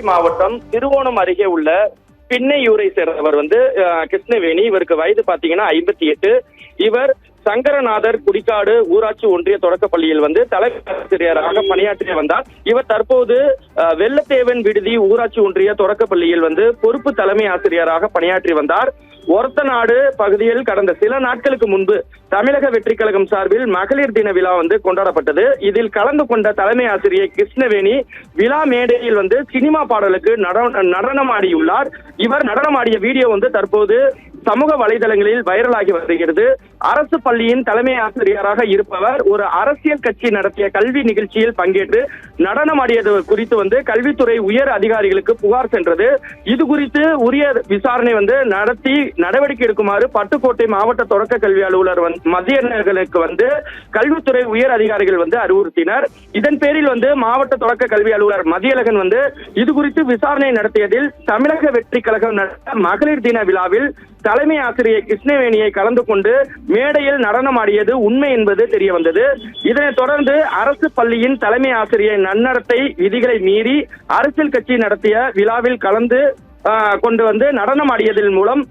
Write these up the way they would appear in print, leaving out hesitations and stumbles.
மாவட்டம் திருவோணம் அருகே உள்ள பின்னையூரை சேர்ந்தவர் கிருஷ்ணவேணி. இவருக்கு வயது பாத்தீங்கன்னா 58. இவர் சங்கரநாதர் குடிக்காடு ஊராட்சி ஒன்றிய தொடக்கப்பள்ளியில் தலைமை ஆசிரியராக பணியாற்றி வந்தார். இவர் தற்போது வெள்ளத்தேவன் விடுதி ஊராட்சி ஒன்றிய தொடக்கப்பள்ளியில் பொறுப்பு தலைமை ஆசிரியராக பணியாற்றி வந்தார். ஒரத்தநாடு பகுதியில் கடந்த சில நாட்களுக்கு முன்பு தமிழக வெற்றி கழகம் சார்பில் மகளிர் தின விழா கொண்டாடப்பட்டது. இதில் கலந்து கொண்ட தலைமை ஆசிரியர் கிருஷ்ணவேணி விழா மேடையில் சினிமா பாடலுக்கு நடனமாடியுள்ளார். இவர் நடனமாடிய வீடியோ தற்போது சமூக வலைதளங்களில் வைரலாகி வருகிறது. அரசு பள்ளியின் தலைமை ஆசிரியராக இருப்பவர் ஒரு அரசியல் கட்சி நடத்திய கல்வி நிகழ்ச்சியில் பங்கேற்று நடனமாடியது குறித்து கல்வித்துறை உயர் அதிகாரிகளுக்கு புகார் சென்றது. இது குறித்து உரிய விசாரணை நடத்தி நடவடிக்கை எடுக்குமாறு பட்டுக்கோட்டை மாவட்ட தொடக்க கல்வி அலுவலர் மதியழகனுக்கு கல்வித்துறை உயர் அதிகாரிகள் அறிவுறுத்தினர். இதன் பேரில் மாவட்ட தொடக்க கல்வி அலுவலர் மதியழகன் இது குறித்து விசாரணை நடத்தியதில் தமிழக வெற்றி கழகம் நடத்த மகளிர் தின விழாவில் தலைமை ஆசிரியர் கிருஷ்ணவேணியை கலந்து கொண்டு மேடையில் நடனமாடியது உண்மை என்பது தெரிய வந்தது. இதனைத் தொடர்ந்து அரசு பள்ளியின் தலைமை ஆசிரியர் நன்னடத்தை விதிகளை மீறி அரசியல் கட்சி நடத்திய விழாவில் கலந்து கொண்டு நடனமாடியதன் மூலம்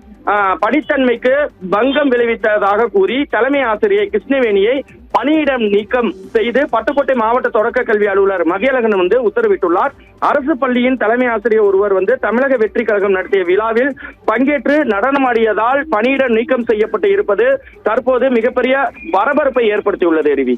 பணித்தன்மைக்கு பங்கம் விளைவித்ததாக கூறி தலைமை ஆசிரியர் கிருஷ்ணவேணியை பணியிடம் நீக்கம் செய்து பட்டுக்கோட்டை மாவட்ட தொடக்க கல்வி அலுவலர் மதியழகன் உத்தரவிட்டுள்ளார். அரசு பள்ளியின் தலைமை ஆசிரியர் ஒருவர் தமிழக வெற்றி கழகம் நடத்திய விழாவில் பங்கேற்று நடனமாடியதால் பணியிடம் நீக்கம் செய்யப்பட்டு இருப்பது தற்போது மிகப்பெரிய பரபரப்பை ஏற்படுத்தியுள்ளது.